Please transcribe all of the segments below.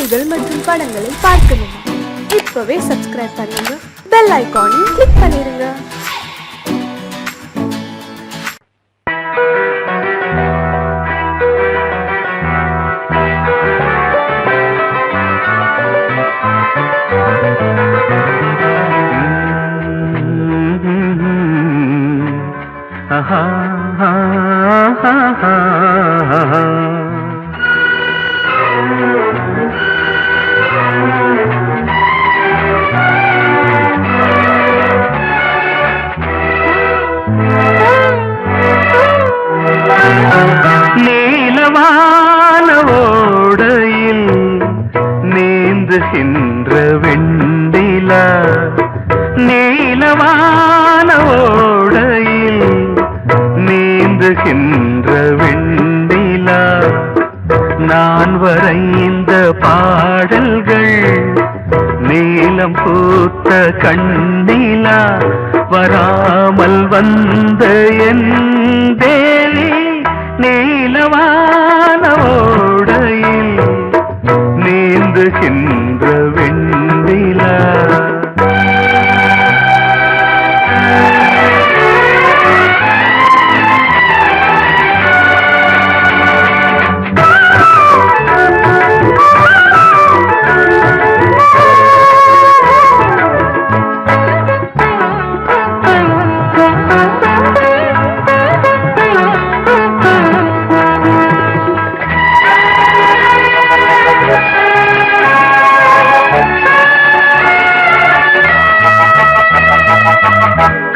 பாடல்கள் மற்றும் படங்களை பார்க்கணுமா? இப்பவே சப்ஸ்கிரைப் பண்ணுங்க, பெல் ஐகானையும் கிளிக் பண்ணிருங்க. நீலவான ஓடையில் நீந்துகின்ற வெண்ணிலா, நீலவான ஓடையில் நீந்துகின்ற வெண்ணிலா, நான் வரைந்த பாடல்கள் நீலம் பூத்த கண்ணிலா, வராமல் வந்த என் தேவி நீலவான ஓடையில் நீந்துகின்ற வெண்ணிலா.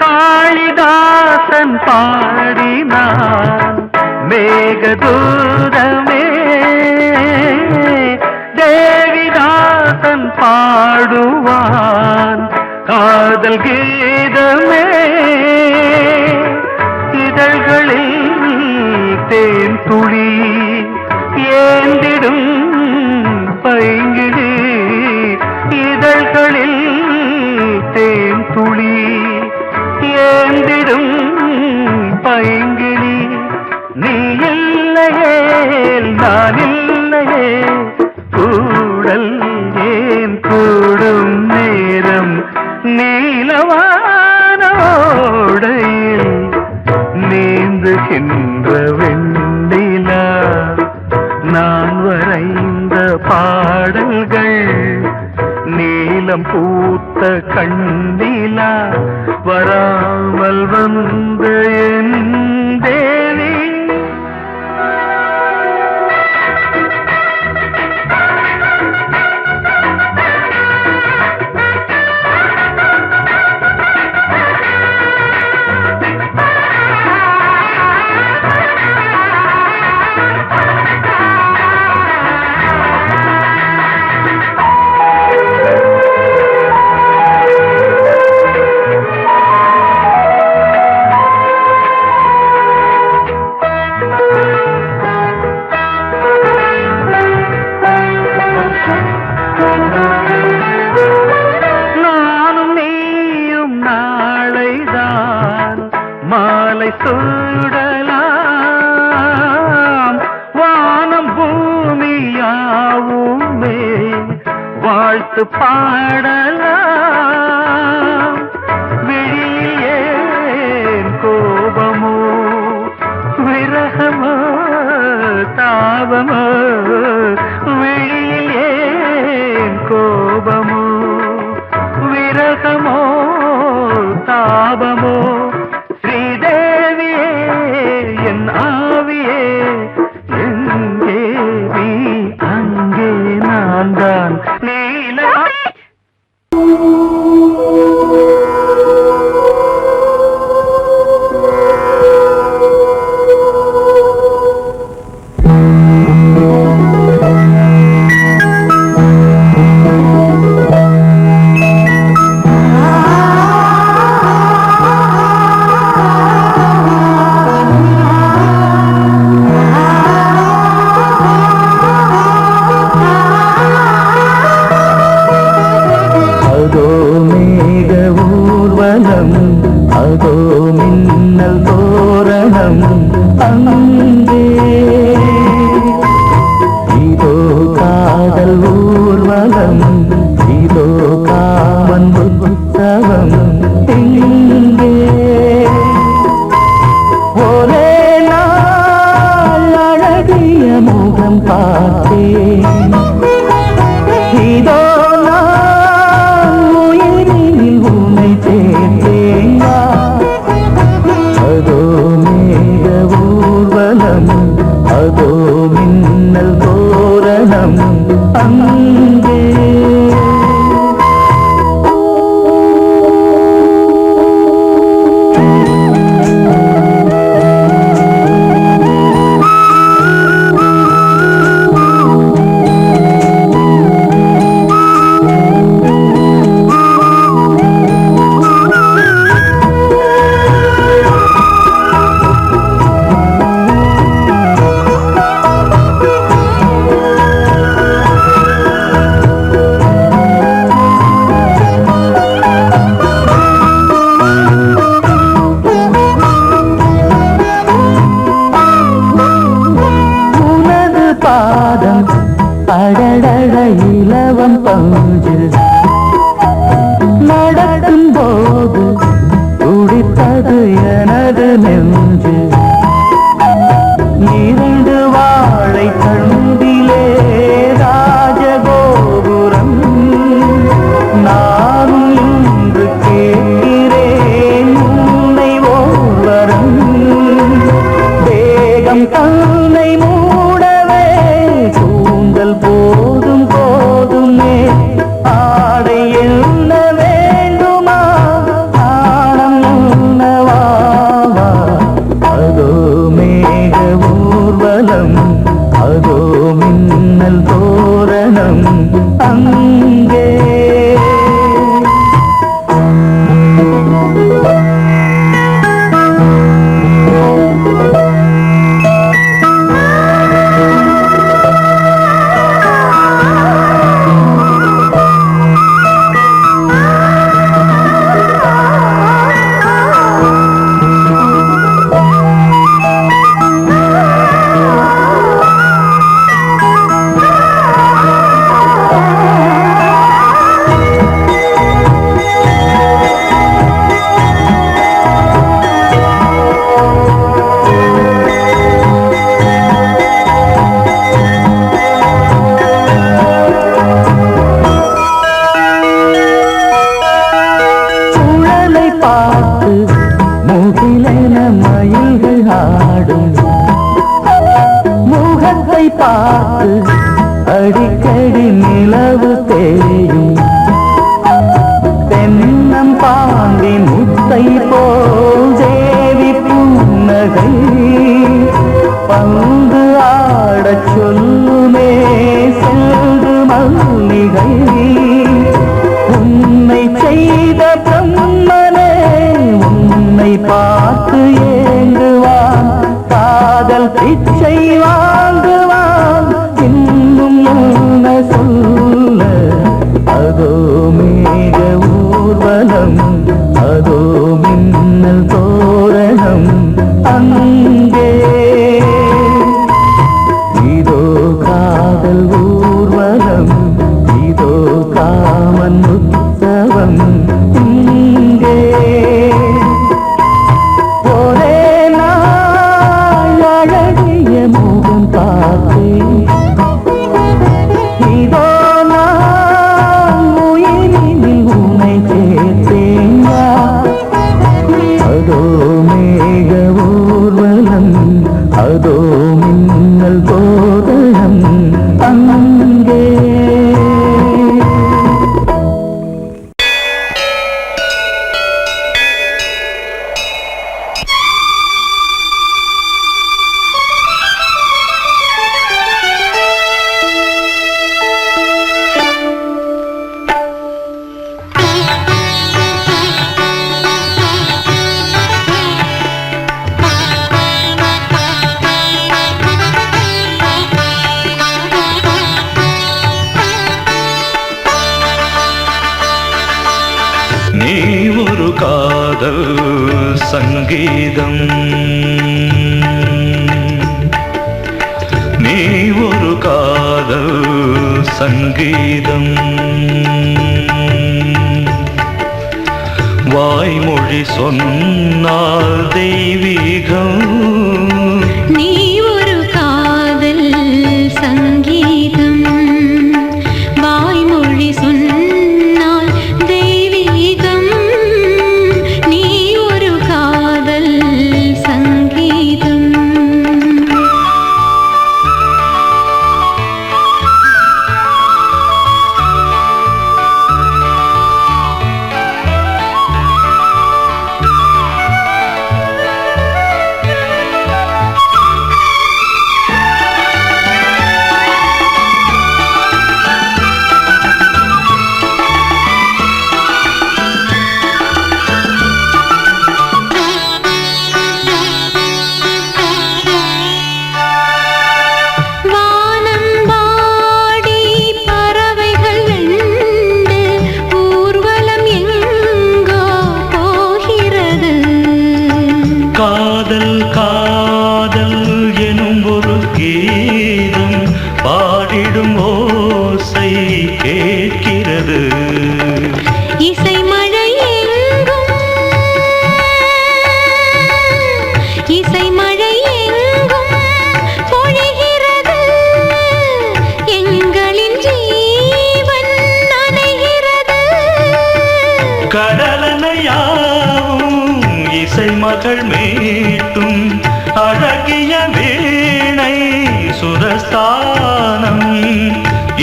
காளிதாசன் பாடினான் மேகதூதமே, தேவிதாசன் பாடுவான் காதல் கீதமே, இதழ்களில் தேன் துளி ஏந்திடும் பைங்கிழி, இதழ்களில் தேன் துளி ஏந்திடும் பைங்கிளி, நீ இல்லையே நான் இல்லையே கூடல் ஏன் கூடும் நேரம், நீலவான ஓடையில் நீந்துகின்ற வெண்ணிலா, நான் வரைந்த பாடல்கள் நீலம் பூத்த கண்ணிலா, வராமல் வந்த என் தேவி. நானும் நீயும் நாளைதான் மாலை சூடலாம், வானம் பூமியாவுமே வாழ்த்து பாடலாம், விழியில் ஏன் கோபமோ விரகமோ தாபமோ, விழியில் ஏன் கோபமோ விரகமோ தாபமோ, ஸ்ரீதேவியே என் ஆவியே எங்கே நீ அங்கே நான் தான் நீல. அங்கே. அடடட இலவம் பஞ்சு நடக்கும் போது துடித்தது எனது நெஞ்சு. இரண்டு வாழை தண்டிலே ராஜகோபுரம் நானும் இன்று கேட்கிறேன் உன்னை ஓர்வரம். வேகம் தன்னை மூடவே கூந்தல் போதும் போதுமே ஆடை என்ன வேண்டுமா ஆடம் என்னவாவா. அதோ மேக ஊர்வலம் அதோ மின்னல் தோரணம் அங்கே. முகிலென மயில்கள் ஆடும் முகத்தை பார்த்து அடிக்கடி நிலவு தேயும். தென்னம் பாண்டி முத்தை போல் தேவி புன்னகை பந்து ஆடச் சொல்லுமே செல்து மல்லிகை. உன்னை செய்த பிரம்மனே உன்னை பார்த்து ஏங்குவான் காதல் பிச்சை வாங்குவான். இன்னும் என்ன சொல்ல அதோ மேக ஊர்வலம் அதோ மின்னல் தோரணம் அங்கே. இதோ காதல் ஊர்வலம் இதோ காமன் உற்சவம் இங்கே. ஒரே நாள் அழகிய முகம் பார்த்தேன் இதோ நான் உயிரினில் உன்னை சேர்த்தேன். அதோ மேக ஊர்வலம் அதோ மின்னல் தோரணம் அங்கே. நீ ஒரு காதல் சங்கீதம் நீ ஒரு காதல் சங்கீதம். வாய்மொழி சொன்னால் தெய்வீகம். நீ ஒரு காதல் சங்கீதம் வாய்மொழி சொன்னால் தெய்வீகம். நீ ஒரு காதல் சங்கீதம். கேட்கிறது. இசை மழை எங்கும் இசை மழை எங்கும் பொழிகிறது. எங்களின் ஜீவன் நனைகிறது. கடலனையாவும் இசை மகள் மீட்டும் அழகிய வீணை சுரஸ்தானம்.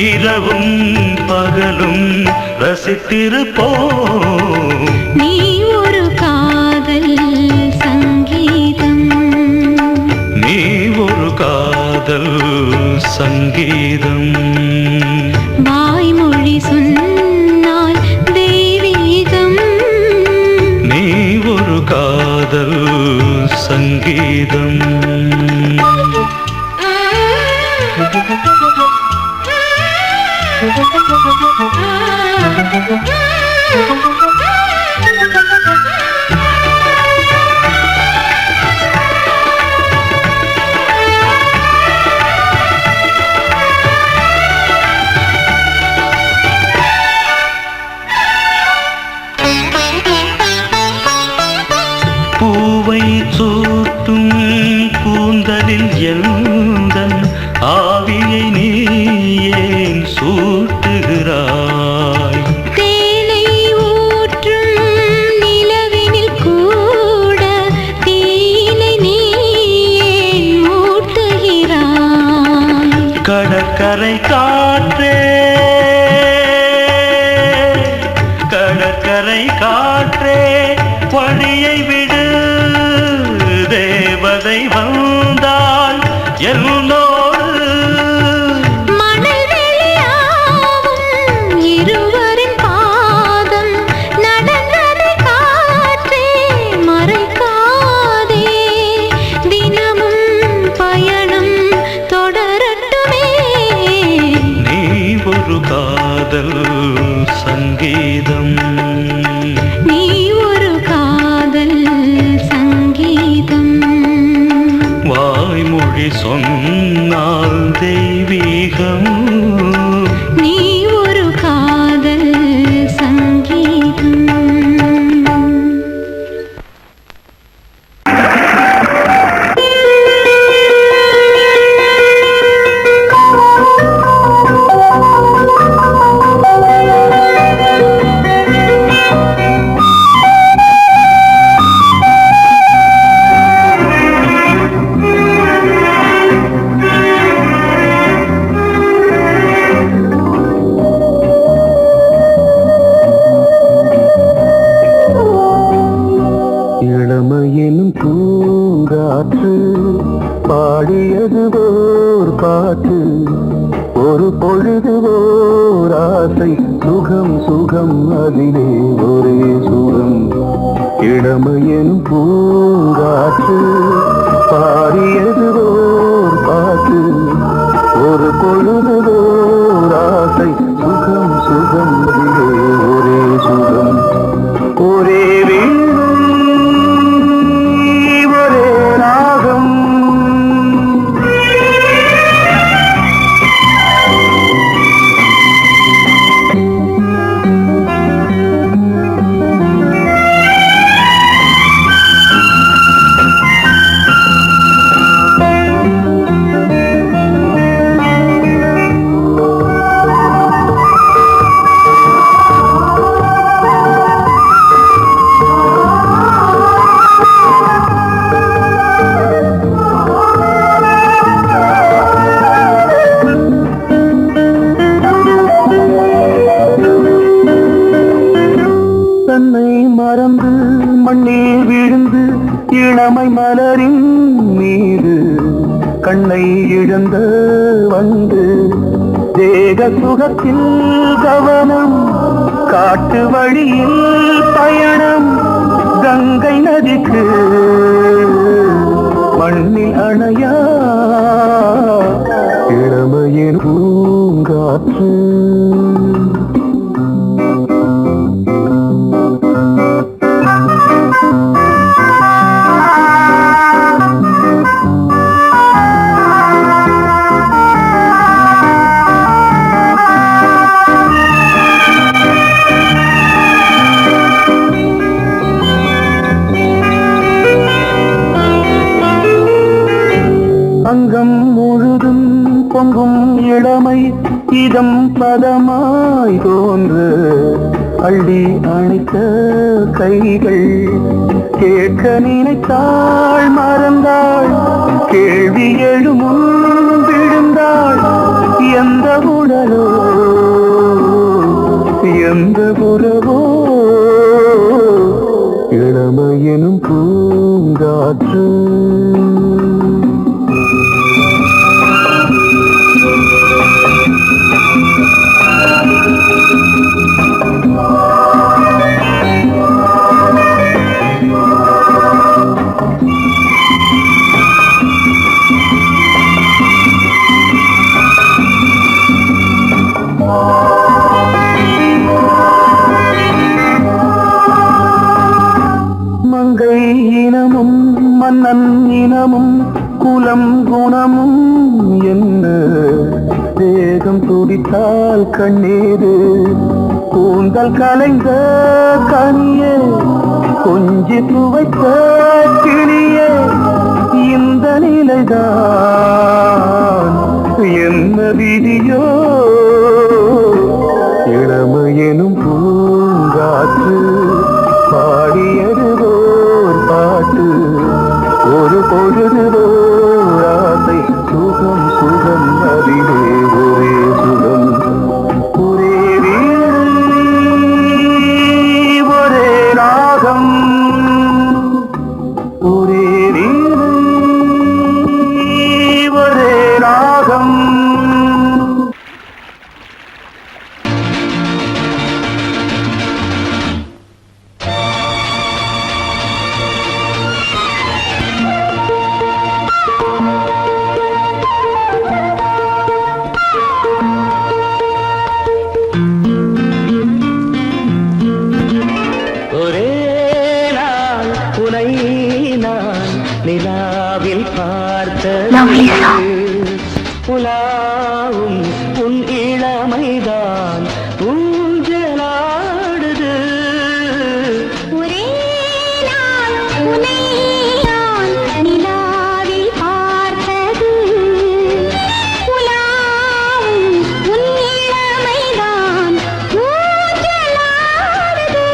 இரவும் பகலும் ரசித்திருப்போம். நீ ஒரு காதல் சங்கீதம். நீ ஒரு காதல் சங்கீதம். வாய்மொழி சொன்னால் தெய்வீகம். நீ ஒரு காதல் சங்கீதம். பூவை சூட்டும் கூந்தலில் எந்தன் ஆவியை நீ ஏன் சூட்டுகிறாய்? தேனை ஊற்றும் நிலவினில் கூட தீனை நீ ஏன் மூட்டுகிறாய்? கடற்கரை காற்றே, கடற்கரை காற்றே வழியை விடு. தேவதை வந்தால் என்னோடு மணல் வெளியாகும் இருவரின் பாதம் நடந்ததை காற்றே மறைக்காதே. தினமும் பயணம் தொடரட்டுமே. நீ ஒரு காதல் சங்கீதம். நீ ஒரு காதல் சங்கீதம். வாய்மொழி சொன்னால் தெய்வீகம். நீ ஒரு காதல் சங்கீதம். இளமையினும் பூங்காற்று பாடியது ஓர் பாட்டு. ஒரு பொழுது ஓர் ஆசை சுகம் சுகம் அதிலே ஒரே சுகம். இளமையினும் பூங்காற்று பாடியது ஓர் பாட்டு. ஒரு பொழுது ஓர் ஆசை சுகம் சுகம் அதிலே ஒரே சுகம். ஒரே வீடும் ஒரே ராகம். தன்னை மறந்து மண்ணில் விழுந்து இளமை மலரின் மீது கண்ணை இழந்த வந்து தேக சுகத்தில் கவனம். காட்டு வழியில் பயணம். கங்கை நதிக்கு மண்ணில் அணையா இளமையின் பூங்காற்று. நெஞ்சம் பதமாய் தோன்று அள்ளி அணைத்த கைகள் கேட்க நினைத்தாள் மறந்தாள் கேள்வி எழுமுன் விழுந்தாள் எந்த உடலோ எந்த உறவோ இளமையெனும் பூங்காற்று மங்கை இனமும் மன்னன் இனமும் குலம் குணமும் என்ன தேகம் துடித்தால் கண்ணீரு கூந்தல் கலைந்த கனியே கொஞ்சி துவைத்த கிளியே இந்த நிலைதான் என்ன விதியோ இளமையெனும் பூங்காற்று பாடியதுவோர் பாட்டு ஒரு பொழுதுவோர் ஆசை சுகம் சுகம் அதிலே ஒரே சுகம் ஒரே வீணை ஒரே ராகம் ஒரே வீணை ஒரே ராகம் ஒரே நாள் உனை நான் நிலாவில் பார்த்தது உலாவும் உன் இளமைதான் ஊஞ்சலாடுது ஒரே நாள் உன்னை நான் நிலாவில் பார்த்தது உலாவும் உன் இளமைதான் ஊஞ்சலாடுது.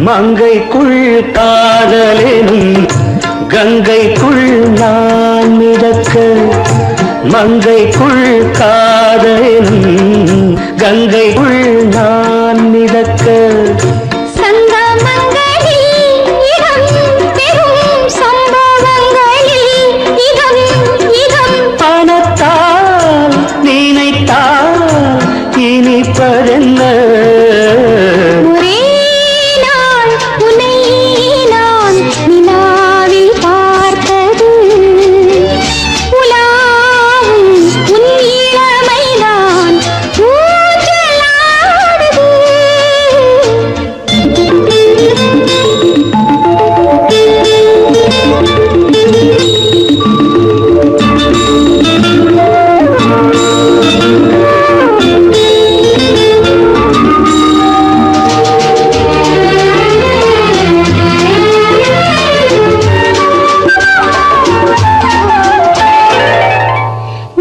மங்கைக்குள் காதலெனும் கங்கைக்குள் நான் மிதக்க மங்கைக்குள் காதலெனும் கங்கைக்குள் நான் மிதக்க சங்கமங்களில் இடம் பெறும் சம்பவங்களில் இதம் இதம் பணத்தால் நினைத்தால் இனிப்பதென்ன ஒரே நாள் உன்னை நான் நிலாவில் பார்த்தது உலாவும் உன் இளமைதான் ஊஞ்சலாடுது.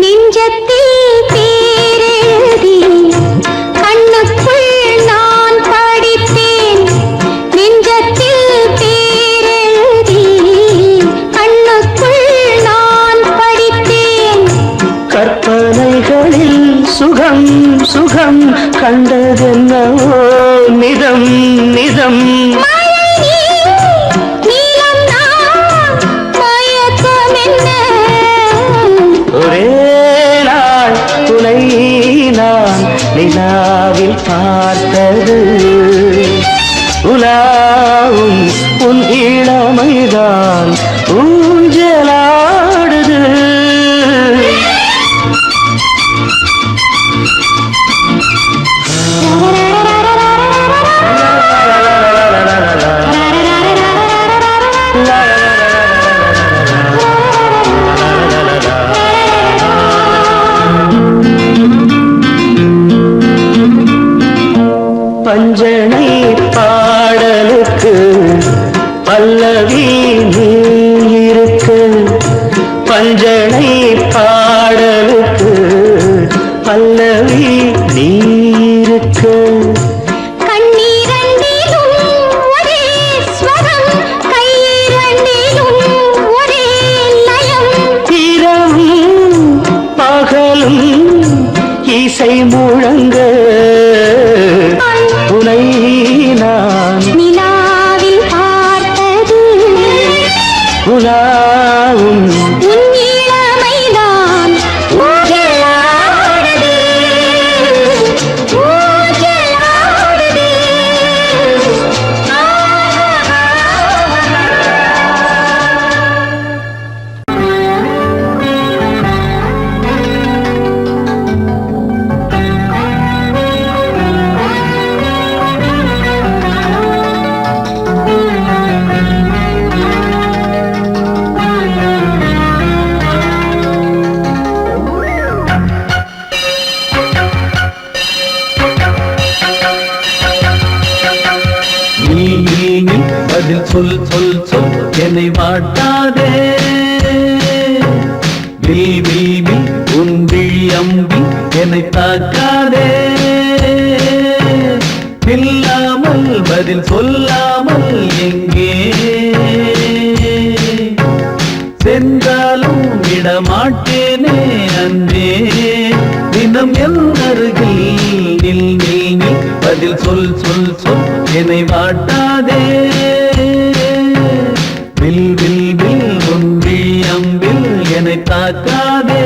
நெஞ்சத்தில் பேரெழுதி கண்ணுக்குள் நான் படித்தேன் நெஞ்சத்தில் பேரெழுதி கண்ணுக்குள் நான் படித்தேன் கற்பனைகளில் சுகம் சுகம் கண்டதென்னவோ நிதம் நிதம் நீலம் நான் மயக்கம் என்ன ஒரே நாள் துணை நான் நிலாவில் பார்த்தது உலாவும் உன் இளமைதான் ஊஞ்சலாடுது பஞ்சனை பாடலுக்கு பல்லவி நீருக்கு கண்ணீரண்டிலும் ஒரே ஸ்வரம், கையிரண்டிலும் ஒரே லயம். இரவும் பகலும் இசை முழங்க உனை நான் நிலாவில் பார்த்தது உலாவும் உன் இளமைதான். ஊஞ்சலாடுது, ஊஞ்சலாடுது. நீ பதில் சொல் சொல் சொல் என்னை வாட்டாதே. வில் உன் விழி அம்பி என்னை தாக்காதே. இல்லாமல் பதில் சொல்லாமல் எங்கே சென்றாலும் விடமாட்டேனே அன்பே. தினம் என் அருகில் நில் நில் நில் பதில் சொல் சொல் சொல் என்னை வாட்டாதே. வில் ஒன்றி அம்பில் என்னை தாக்காதே.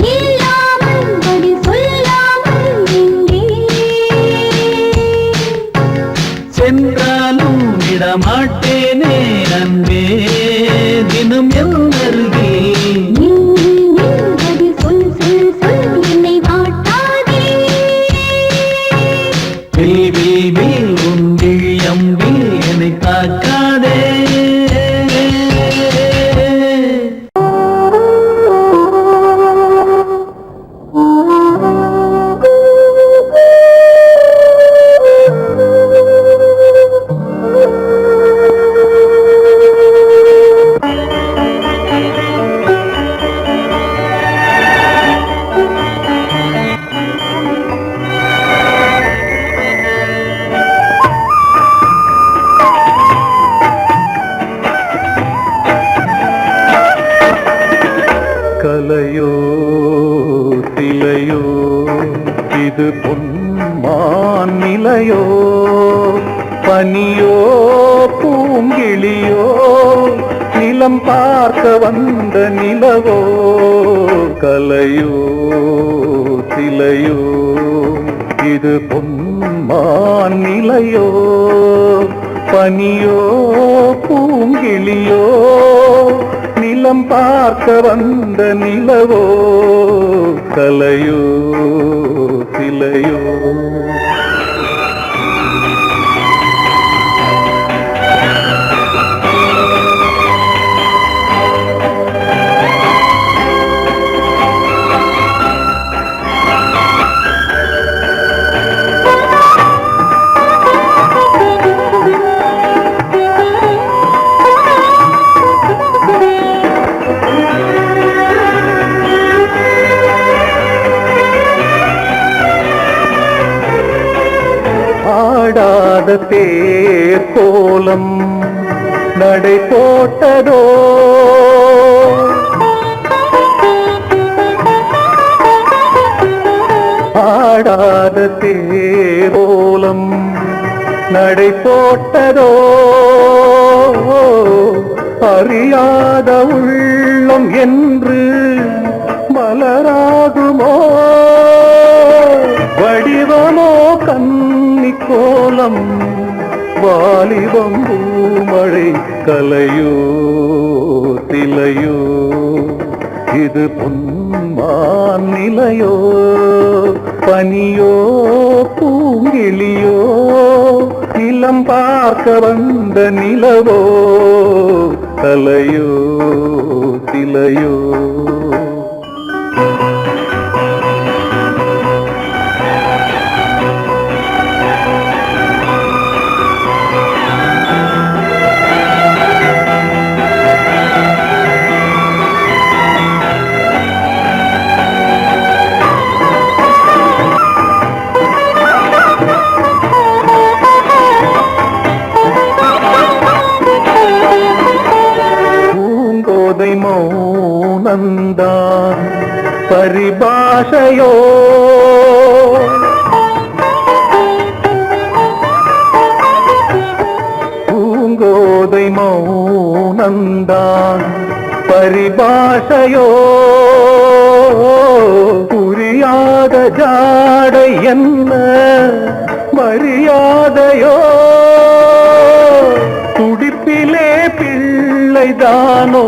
நில்லாமல் பதில் சொல்லாமல் எங்கே மாட்டேனே அன்பே தினம் என் அருகில் பதில் சொல் சொல் சொல் என்னை வாட்டாதே வில் வில் வில் உன் விழியம்பில் என்னை தாக்காதே கலையோ சிலையோ இது பொன்மான் நிலையோ பனியோ பூங்கிளியோ நிலம் பார்க்க வந்த நிலவோ கலையோ சிலையோ இது பொன்மான் நிலையோ பனியோ பூங்கிளியோ நிலம் பார்க்க வந்த நிலவோ கலையோ சிலையோ ஆடாத தேர் கோலம் நடை போட்டதோ ஆடாத தேர் கோலம் நடை போட்டதோ அறியாத உள்ளம் என்று மலராகுமோ வடிவமோ கன்னி கோலம் வாலிபம் பூமழை கலையோ திலையோ இது பொன்மான் நிலையோ பனியோ பூங்கிளியோ நிலம் பார்க்க வந்த நிலவோ கலையோ திலையோ பூங்கோதை மௌனந்தான் பரிபாஷையோ பூங்கோதை மௌனந்தான் பரிபாஷையோ புரியாத ஜாடை என்ன மரியாதையோ துடிப்பிலே பிள்ளைதானோ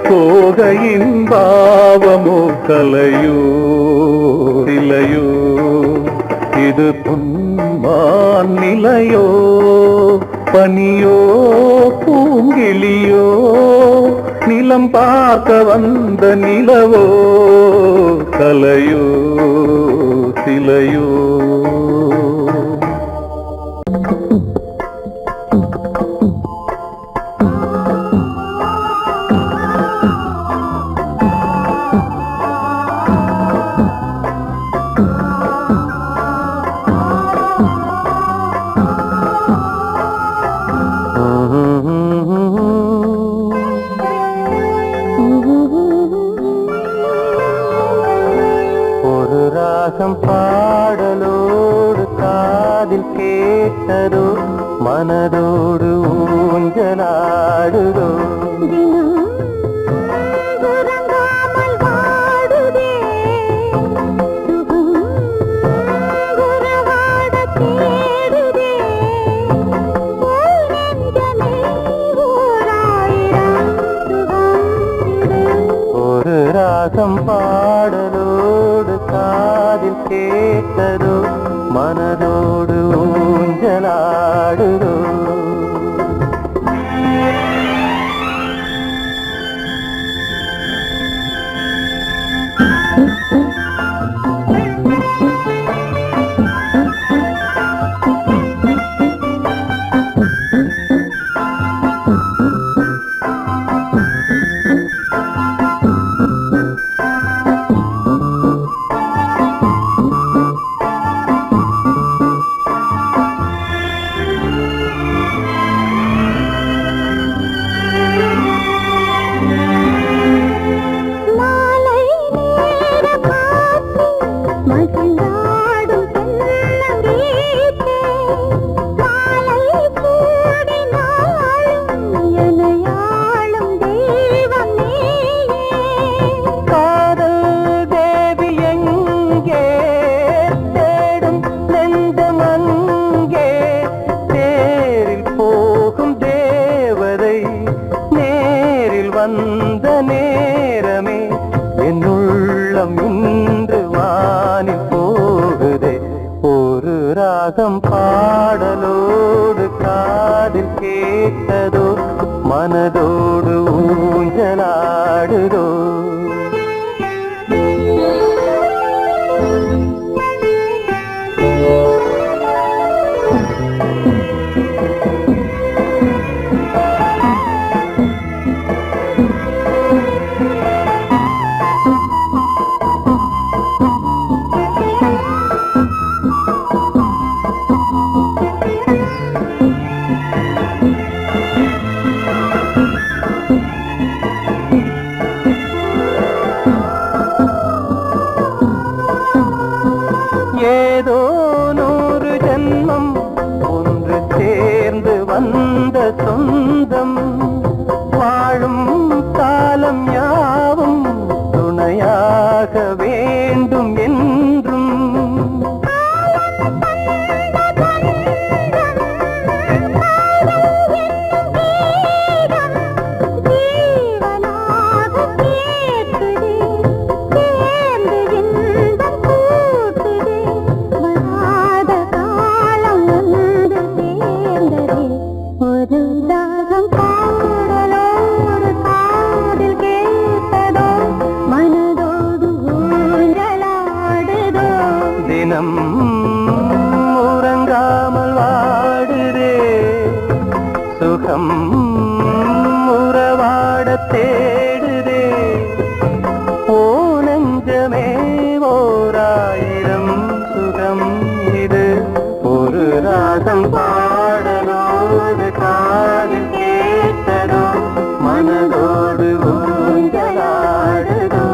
தோகையின் பாவமோ கலையோ இலையோ இது பொன்மான் நிலையோ பனியோ பூங்கிளியோ நிலம் பார்க்க வந்த நிலவோ கலையோ சிலையோ ஒரு ராகம் பாடலோடு காதில் கேட்டதோ மனதோடு ஊஞ்சலாடுதோ உறங்காமல் வாடுதே உறவாட தேடுதே ராகம் பாடலோடு காதில் கேட்டதோ மனதோடு ஊஞ்சலாடுதோ ஏதோ 100 ஜென்மம் ஒன்று சேர்ந்து வந்த சொந்தம் வாழும் காலம் யாவும் துணையாக வேண்டும் என்றும் தினம் உறங்காமல் வாடுதே சுகம் உறவாட தேடுதே ஓ நெஞ்சமே ஓராயிரம் சுகம் இது ஒரு ராகம் பாடலோடு காதில் கேட்டதோ மனதோடு ஊஞ்சலாடுதோ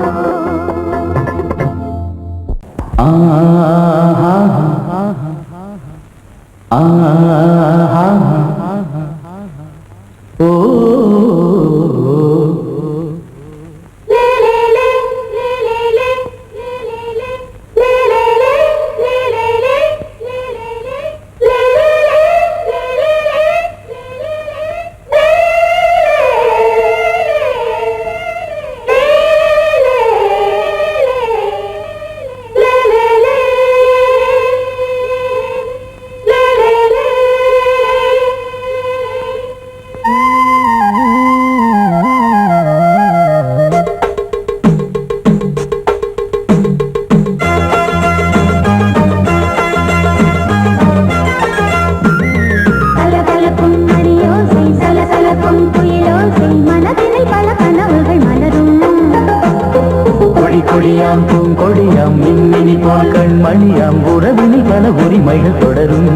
கொடியாம் பூங்கொடியாம் மின்மினி போல் கண்மணியாம் உறவினில் பல உரிமைகள் தொடரும்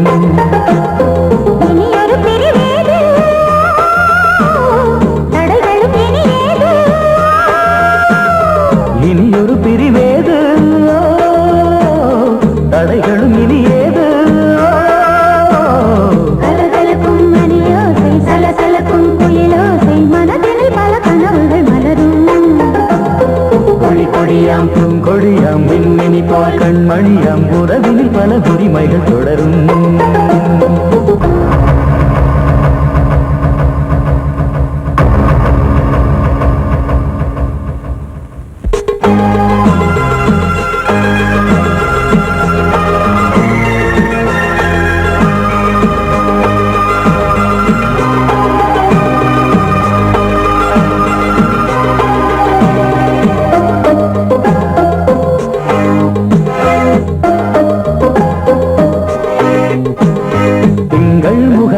இனியொரு பிரிவேது தடைகளும் இனியேது சலசலக்கும் குயிலோசை மனதில் பல கனவுகள் மலரும் கொடியாம் பூங்கொடியாம் மின்மினி போல் கண்மணியாம் உறவினில் பல உரிமைகள் தொடரும்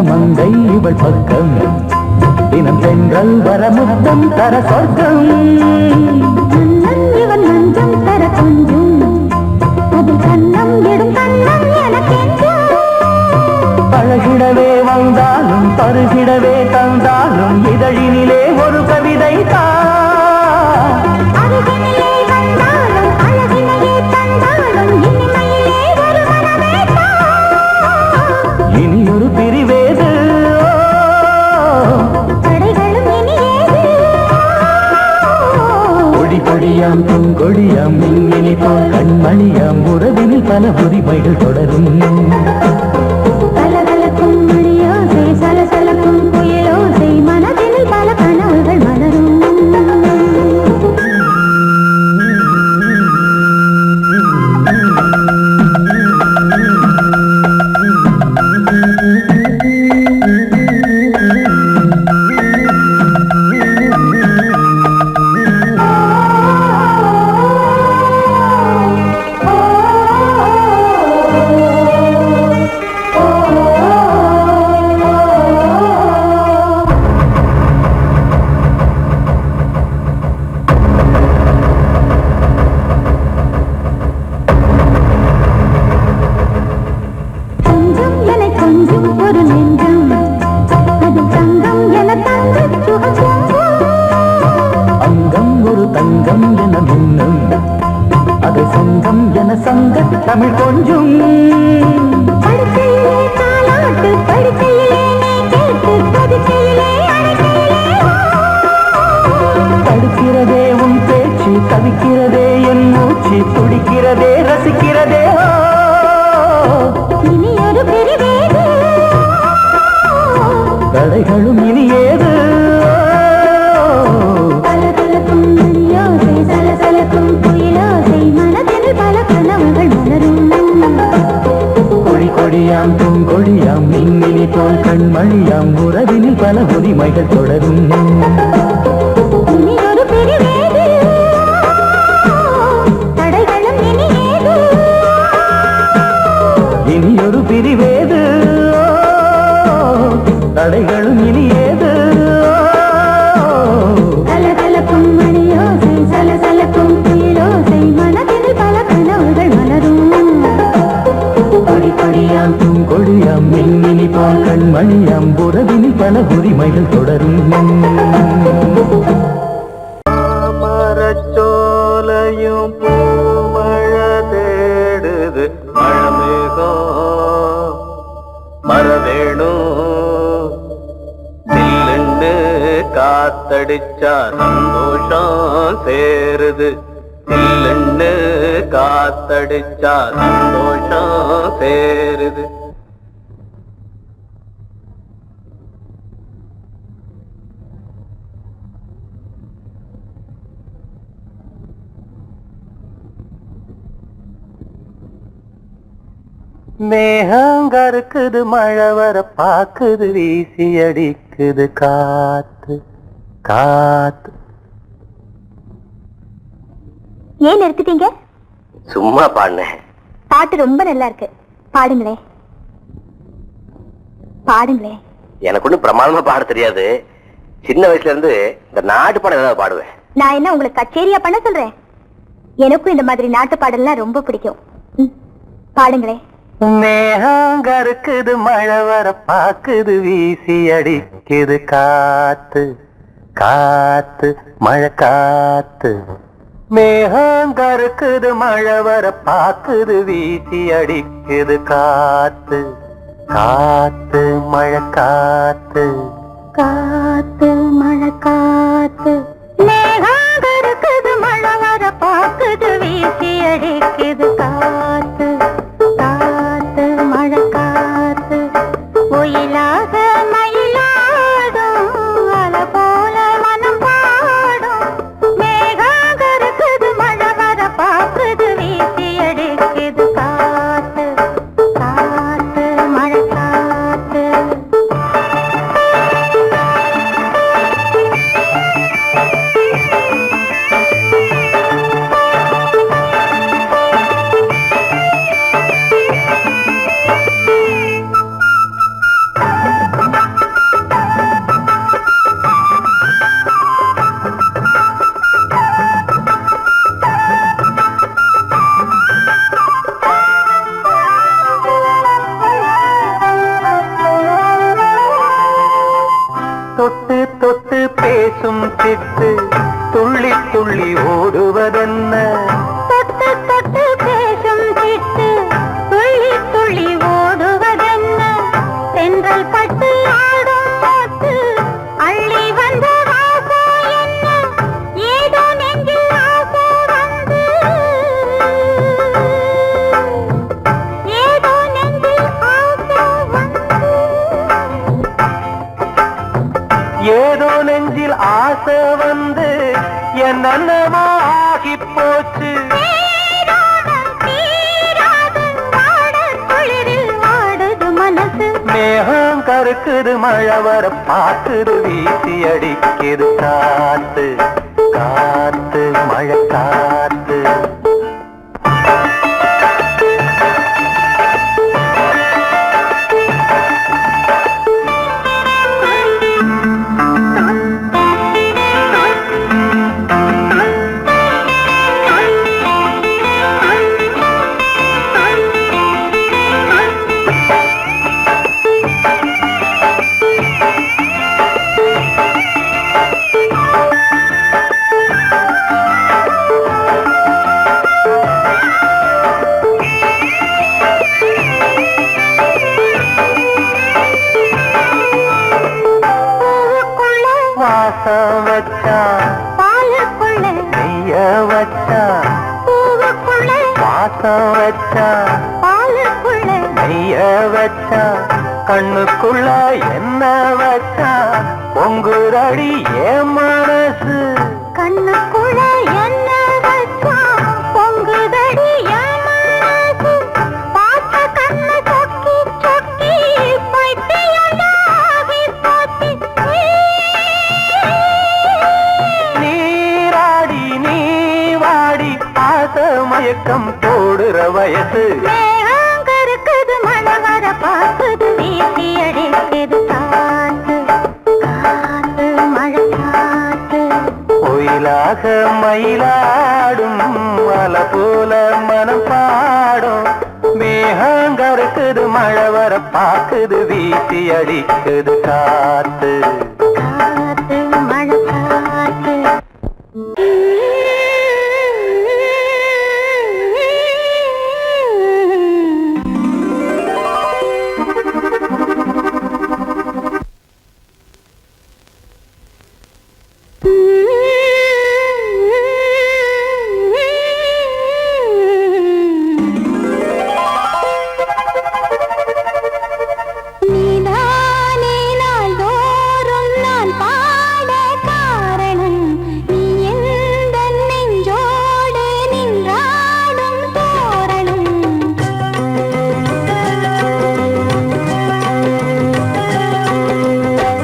மங்கை இவள் பக்கம் தினம் சென்றல் வரமுத்தம் தர சொர்க்கம் இவன் மஞ்சம் தர கொஞ்சம் அதில் கண்ணம் இடும் கண்ணம் எனக்கென்றும் பழகிடவே வந்தாலும் பருகிடவே தந்தாலும் இதழினிலே ஒரு கவிதை அருகினிலே வந்தாலும் அழகினையே தந்தாலும் இனிமையிலே ஒரு மனமே இனியொரு பிரிவேது கொடியாம் பூங்கொடியாம் மின்மினி போல் கண்மணியாம் உறவினில் பல உரிமைகள் தொடரும் கலகலக்கும் மணியோசை சலசலக்கும் குயிலோசை மனதில் பல கனவுகள் மலரும் தமிழ் கொஞ்சும் படுக்கையிலே தாலாட்டு படுக்கையிலே நீ கேட்டு படுக்கையிலே அழைக்கையிலே தடுக்கிறதே உன் பேச்சு தவிக்கிறதே என் மூச்சு துடிக்கிறதே ரசிக்கிறதே இனி ஒரு பிரிவேது தடைகளும் இனி ஏது கலகலக்கும் மணியோசை சலசலக்கும் குயிலோசை மனதில் பல கனவுகள் மலரும் கொடி கொடியாம் பூங்கொடியாம் மின்மினி போல் கண்மணியாம் உறவினில் பல உரிமைகள் தொடரும் இனி ஒரு பிரிவேது தடைகளும் இனி ஏது இனி ஒரு பிரிவேது தடைகளும் இனி ஏது கலகலக்கும் மணியோசை சலசலக்கும் குயிலோசை மனதில் பல கனவுகள் மலரும் கொடி கொடியாம் பூங்கொடியாம் மின்மினி போல் கண்மணியாம் உறவினில் பல உரிமைகள் தொடரும் மரச்சோலையும் பூமழை தேடுது மழமேகம் மரவேணும் சில்லுன்னு காத்தடிச்சா சந்தோஷம் சேருது சில்லுன்னு காத்தடிச்சா சந்தோஷம் சேருது மேகங்கருக்குது மழை வர பாக்குது வீசி அடிக்குது காத்து காத்து. ஏன் நிறுத்திட்டீங்க? சும்மா பாடினேன். பாட்டு ரொம்ப நல்லா இருக்கு, பாடுங்களே பாடுங்களே. எனக்கு ஒன்றும் பிரமாதமா பாட தெரியாது. சின்ன வயசுல இருந்து இந்த நாட்டு பாடம் ஏதாவது பாடுவேன். நான் என்ன உங்களுக்கு கச்சேரியா பண்ண சொல்றேன்? எனக்கும் இந்த மாதிரி நாட்டு பாடல்லாம் ரொம்ப பிடிக்கும். பாடுங்களே. மேகங்கருக்குது மழை வர பாக்குது வீசி அடிக்குது காத்து காத்து மழை காத்து. மேகங்கருக்குது மழை வர பாக்குது வீசி அடிக்குது காத்து காத்து மழை காத்து காத்து மழை காத்து. மேகங்கருக்குது மழை வர பாக்குது வீசி அடிக்குது காத்து காத்து மழை காத்து. ஒயிலாக மயிலாடும் அலை போல மனம் பாடும். மேகங்கருக்குது மழை வர பாக்குது வீசி அடிக்குது காத்து காத்து மழை காத்து. தொட்டு தொட்டு பேசும் சிட்டு துள்ளி துள்ளி ஓடுவதென்ன. தொட்டு தொட்டு பேசும் சிட்டு துள்ளி துள்ளி ஓடுவதென்ன. தென்றல் பட்டு ஆடும் பாட்டு அள்ளி வந்த வாசம் என்ன. ஏதோ நெஞ்சில் ஆசை வந்து ஏதோ நெஞ்சில் ஆசை வந்து ஏதோ நெஞ்சில் ஆசை வந்து என்னென்னமோ ஆகி போச்சு. மேகம் கருக்குது மழை வர பாக்குது வீசி அடிக்குது காத்து காத்து மழை காத்து. பாசம் வச்சா பாலுக்குள்ள நெய்ய வச்சா கண்ணுக்குள்ள என்ன வச்சா பொங்குரடி என் மனசு கண்ணுக்குள்ள என்ன வச்சா பொங்குதடி என் மனசு பார்த்த கண்ணு சொக்கி சொக்கி பைத்தியண்டாகி போச்சு நீராடி நீ வாடி ஆச மயக்கம் போடுற வயசு மேகங்கருக்குது மழை வர பார்க்குது வீசி அடிக்குது காத்து காத்து மழை காத்து ஒயிலாக மயிலாடும் மலை போல மனம் பாடும் மேகங்கருக்குது மழை வர பாக்குது வீசி அடிக்குது காத்து காத்து மழை காத்து நீதானே நாள்தோறும் நான் பாட காரணம் நீ எந்த நெஞ்சோடு நின்றாடும் தோரணம்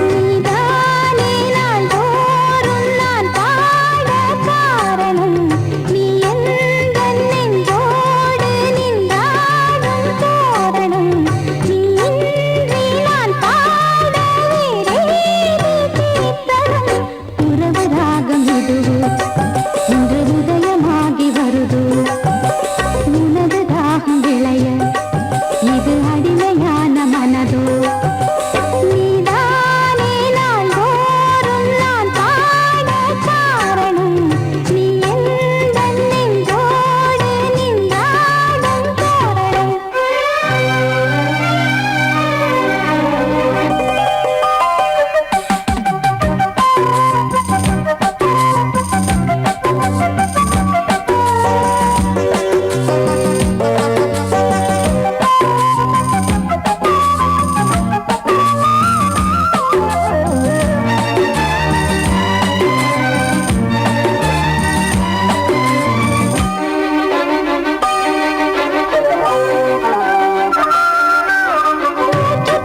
நீதானே நாள்தோறும் நான் பாட காரணம் நீ எந்த நெஞ்சோடு நின்றாடும் தோரணம் நீ இன்றி நான் பாட வேறேது கீர்த்தனம் உறவு ராகம் இதுவு இன்று உதயமாகி வருது உனது தாகம் விளைய இது அடிமையான மனதோ நீதானே நாள்தோறும் நான் பாட காரணம் நீ எந்த நெஞ்சோடு நின்றாடும் தோரணம்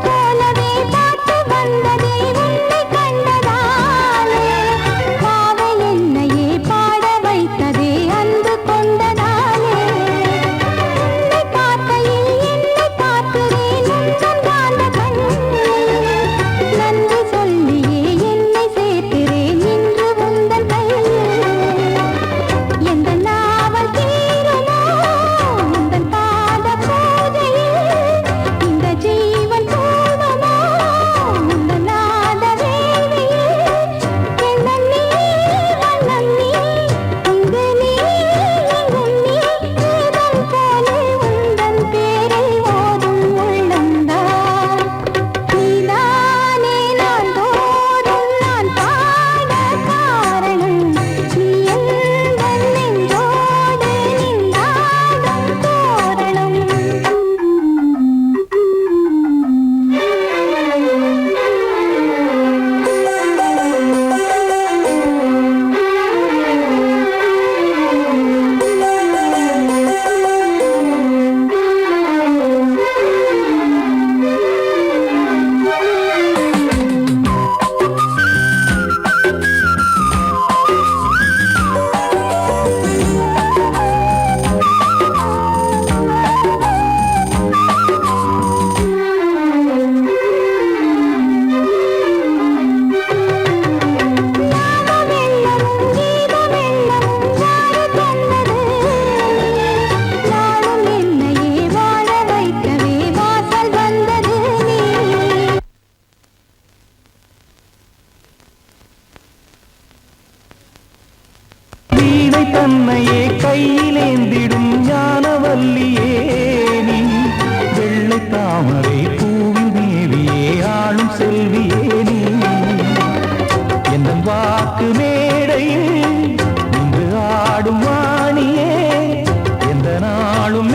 போலவே பாட்டு வந்ததே உன்னை கண்டதாலே பாவை என்னையே பாட வைத்ததே அன்பு கொண்டதாலே உன்னை பார்க்கையில் என்னை பார்க்கிறேன் உந்தன் காந்த கண்ணில் நன்றி சொல்லியே என்னை சேர்க்கிறேன் இன்று உந்தன் கையில் எந்த நாவல் தீருமோ உந்தன் பாத பூஜையில் இந்த ஜீவன் போதுமோ உந்தன் நாத வேள்வியில் எண்ணம் நீ வண்ணம் நீ இங்கு நீ எங்கும் நீ வேதம் போலே உந்தன் பேரை ஓதும் உள்ளம்தான் நீதானே நாள்தோறும் நான் பாட காரணம் நீ எந்த நெஞ்சோடு நின்றாடும் தோரணம் ஞானமெல்லமும் கீதமெல்லமும் யாரு தந்தது நாளும் என்னையே வாழ வைக்கவே வாசல் வந்தது நீ வீணை தன்னையே கையிலேந்திடும் ஞானவல்லியே நீ வெள்ளை தாமரை பூவின் தேவியே ஆளும் செல்வியே நீ என் வாக்கு மேடையில் நின்று ஆடும் வாணியே எந்த நாளும்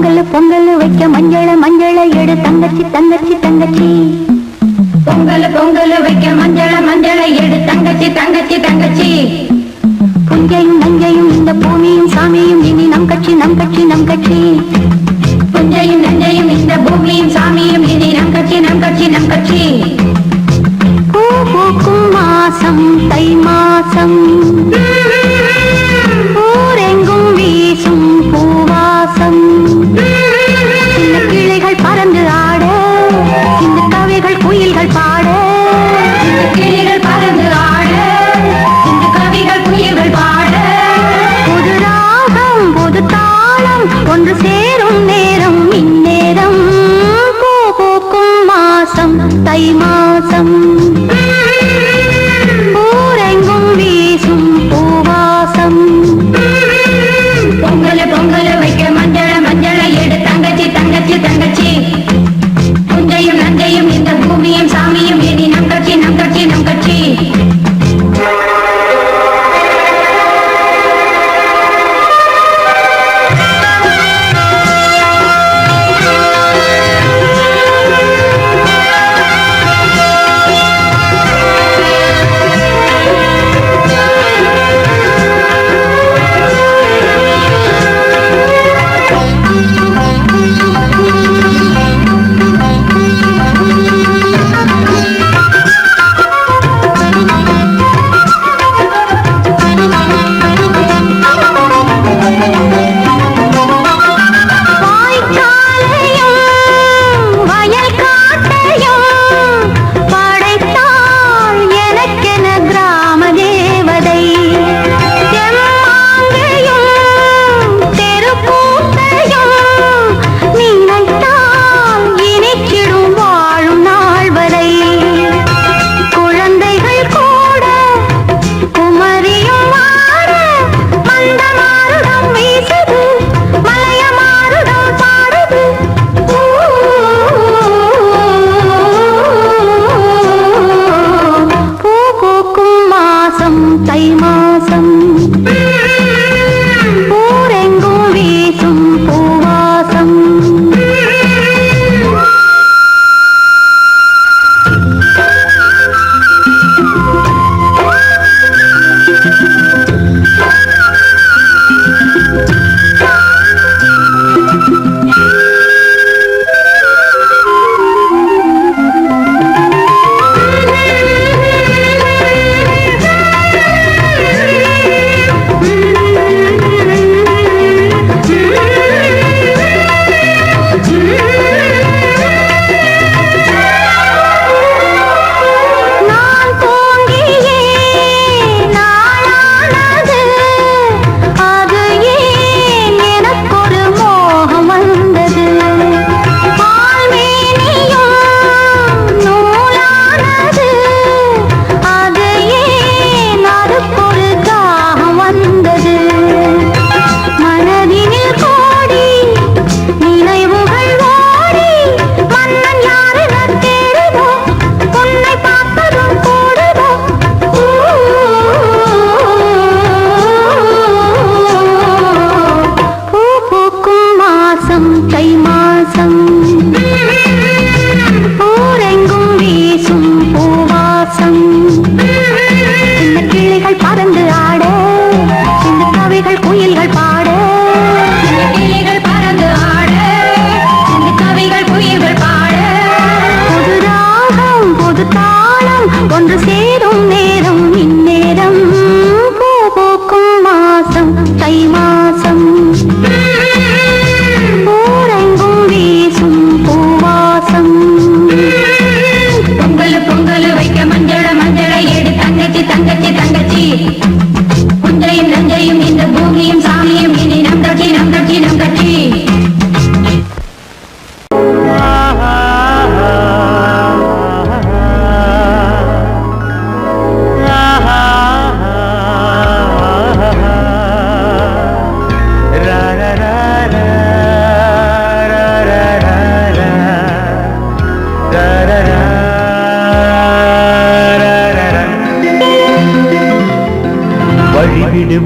பொங்கல் பொங்கல் வைக்க மஞ்சள மஞ்சள எடு தங்கச்சி தங்கச்சி தங்கச்சி. பொங்கல் பொங்கல் வைக்க மஞ்சள மஞ்சள எடு தங்கச்சி தங்கச்சி தங்கச்சி. புஞ்சையும் நஞ்சையும் இந்த பூமியும் சாமியும் இனி நம் கட்சி நம் கட்சி நம் கட்சி. புஞ்சையும் நஞ்சையும் இந்த பூமியும் சாமியும் இனி நம் கட்சி நம் கட்சி நம் கட்சி. பூ பூக்கும் மாசம் தை மாசம் ஊரெங்கும் வீசும் பூவாசம். சின்ன கிளைகள் பறந்து ஆட சின்ன கவிகள் குயில்கள் பாட. சின்ன கிளைகள் பறந்து ஆட சின்ன கவிகள் குயில்கள் பாட. புது ராகம் புது தாளம் ஒன்று சேரும் நேரம் இந்நேரம். பூ பூக்கும் மாசம் தை மாசம் ஊரெங்கும் வீசும் பூவாசம். பொங்கல் பொங்கல் வைக்க மஞ்சள மஞ்சள எடு தங்கச்சி தங்கச்சி தங்கச்சி. புஞ்சையும் நஞ்சையும் இந்த பூமியும் சாமியும் இனி நம் கட்சி நம் கட்சி நம் கட்சி.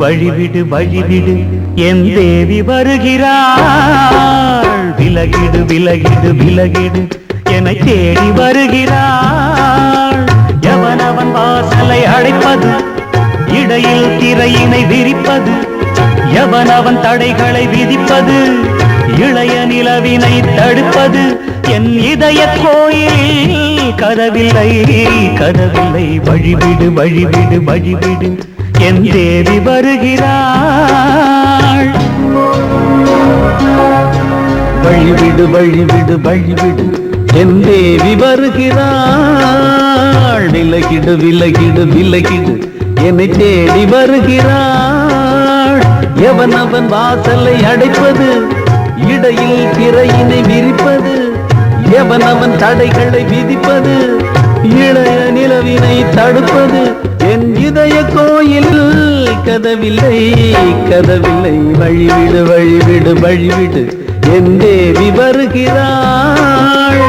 வழிவிடு வழிவிடு என் தேவி வருகிறாள் விலகிடு விலகிடு விலகிடு என்னை தேடி வருகிறாள் எவனவன் வாசலை அடைப்பது இடையில் திரையினை விரிப்பது எவனவன் தடைகளை விதிப்பது இளைய நிலவினை தடுப்பது என் இதய கோயில் கதவில்லை கதவில்லை வழிவிடு வழிவிடு வழிவிடு என் தேவி வருகிறாள் வழிவிடு வழிவிடு வழிவிடு என் தேவி வருகிறாள் விலகிடு விலகிடு விலகிடு என்னை தேடி வருகிறாள் எவனவன் வாசலை அடைப்பது இடையில் திரையினை விரிப்பது எவனவன் தடைகளை விதிப்பது இளைய நிலவினை தடுப்பது என் இதய கோயில் கதவில்லை கதவில்லை வழிவிடு வழிவிடு வழிவிடு என் தேவி வருகிறாள்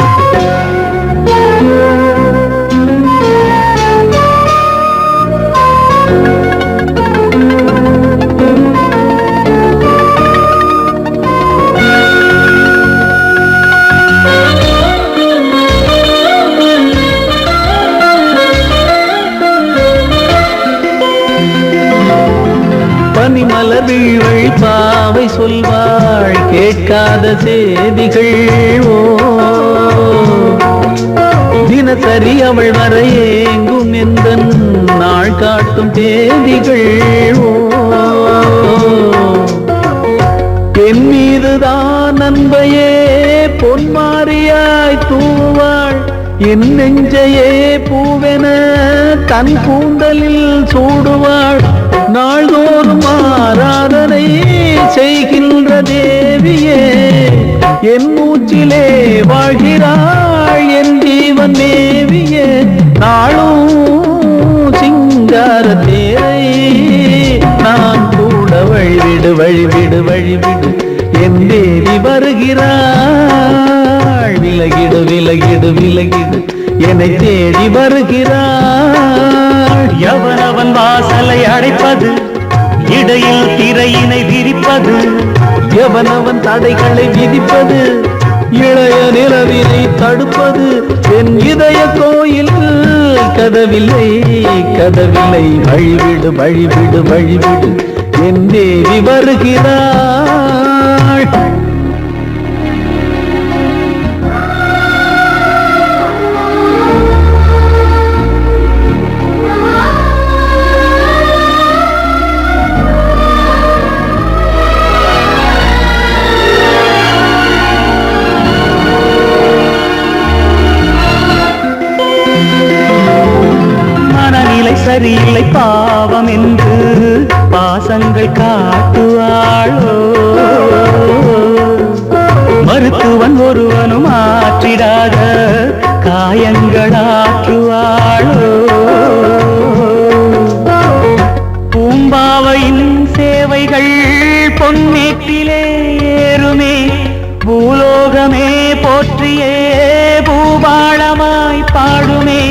பனிமலர் வீழ்வழி பாவை சொல்வாள் கேட்காத செய்திகள் ஓ தினசரி அவள் வர ஏங்கும் எந்த நாள் காட்டும் தேதிகள் ஓ என் மீதுதான் அன்பையே பொன்மாரியாய் தூவாள் என் நெஞ்சையே பூவென தன் கூந்தலில் சூடுவாள் நாள்தோறும் ஆராதனை செய்கின்ற தேவியே என் மூச்சிலே வாழ்கிறாள் என் ஜீவன் தேவியே நாளும் சிங்கார தேரை நான் கூட வழிவிடு வழிவிடு வழிவிடு என் தேவி வருகிறாள் விலகிடு விலகிடு விலகிடு என்னை தேடி வருகிறாள் எவனவன் வாசலை அடைப்பது இடையில் திரையினை விரிப்பது எவனவன் தடைகளை விதிப்பது இளைய நிலவினை தடுப்பது என் இதய கோயில் கதவில்லை கதவில்லை வழிவிடு வழிவிடு வழிவிடு என் தேவி வருகிறாள் சரியில்லை பாவம் என்று பாசங்கள் காட்டுவாளோ மருத்துவன் ஒருவனும் ஆற்றிடாத காயங்களாற்றுவாளோ பூம்பாவையின் சேவைகள் பொன்னேற்றிலே ஏறுமே பூலோகமே போற்றியே பூபாளமாய் பாடுமே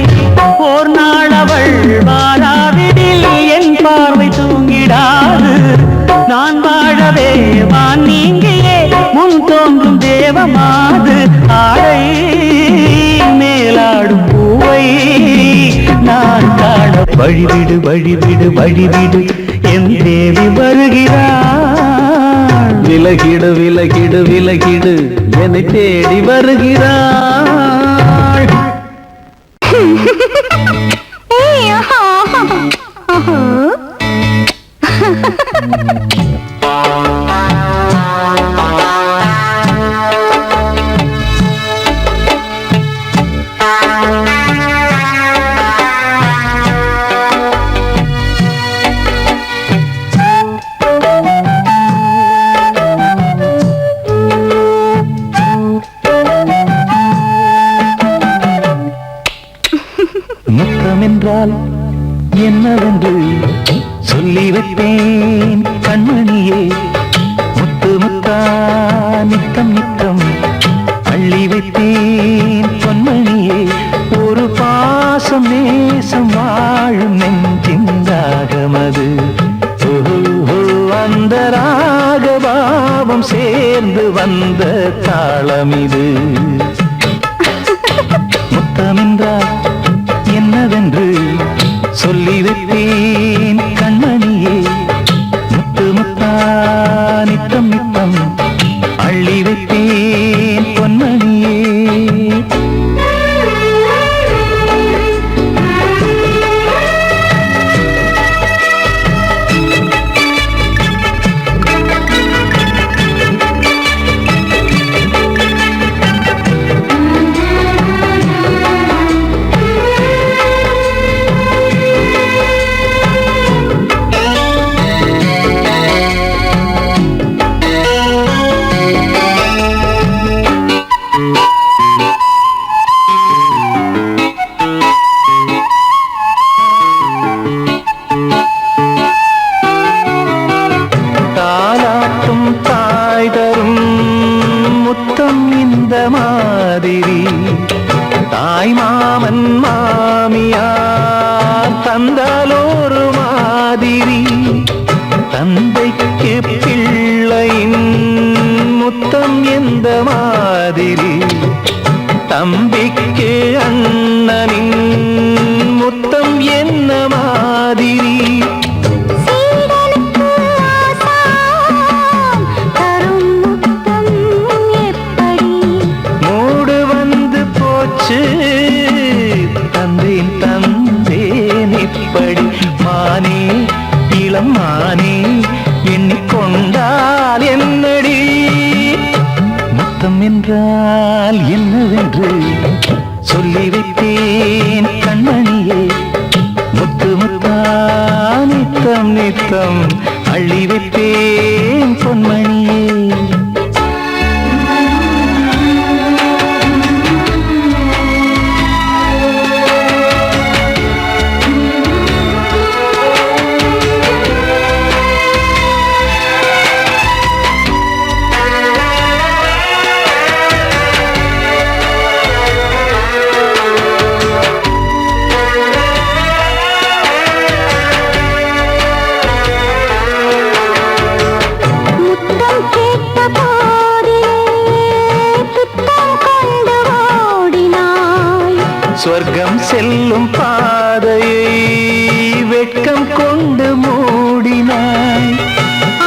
ஓர் நாள் அவள் வாராவிடில் என் பார்வை தூங்கிடாது நான் வாழவே வான் நீங்கியே முன் தோன்றும் தேவமாது ஆடை மேலாடும் பூவை நான் காண வழிவிடு வழிவிடு வழிவிடு என் தேவி வருகிறாள் விலகிடு விலகிடு விலகிடு என்னை தேடி வருகிறாள் முத்தமென்றால் என்னவென்று சொல்லி வைப்பேன் கண்மணியே முத்து முத்தா நித்தம் நித்தம் அள்ளி வைப்பேன் பொன்மணியே ஒரு பாசம் நேசம் வாழும் நெஞ்சின் தாகமது வந்த தாளம் இது. முத்தமென்றால் என்னவென்று சொல்லி வைத்தேன் கண்மணியே. முத்து முத்தா நித்தம் நித்தம் அள்ளி வைத்தேன் பொன்மணியே. தாலாட்டும் தாய் தரும் முத்தம் இந்த மாதிரி தாய் மாமன் மாமியார் தந்தாலோரு மாதிரி. தந்தைக்கு பிள்ளையின் முத்தம் எந்த மாதிரி தம்பிக்கு அண்ணனின் முத்தம் என்ன மாதிரி. மூடு வந்து போச்சு தந்தேன் தந்தேன் இப்படி. மானே இளம் மானே எண்ணிக்கொண்டால் என்னடி. முத்தம் என்றால் என்னவென்று சொல்லி வைத்தேன் கண்மணியே. முத்து முத்தா நித்தம் நித்தம் அள்ளி வைத்தேன் பொன்மணியே. சொர்க்கம் செல்லும் பாதையை வெட்கம் கொண்டு மூடினாய்.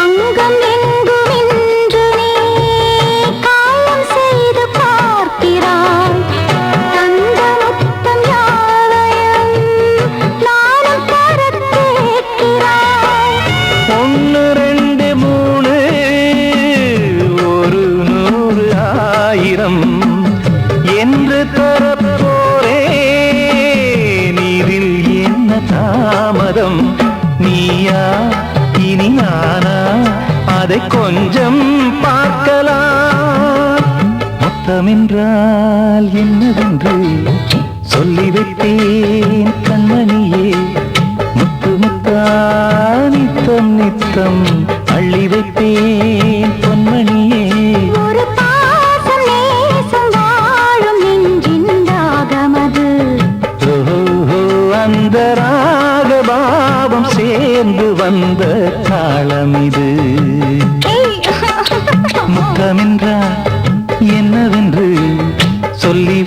அங்கம் எங்கும் இன்று நீ காயம் செய்து பார்க்கிறாய். தந்த முத்தம் யாவையும் நானும் தரக் கேட்கிறாய். 1 2 3 ஒரு 100 1000 என்று தரப்போரேன். இதில் என்ன தாமதம்? நீயா இனி நானா அதை கொஞ்சம் பார்க்கலாம். முத்தமென்றால் என்னவென்று சொல்லி வைத்தேன் கண்மணியே. முத்து முத்தா நித்தம் நித்தம் அள்ளி வைத்தேன் பொன்மணியே. ஒரு பாசம் நேசம் வாழும் நெஞ்சின் தாகமது. ஓஹோ அந்த ராகபாவம் சேர்ந்து வந்த தாளம் இது. முத்தமென்றால் என்னவென்று சொல்லி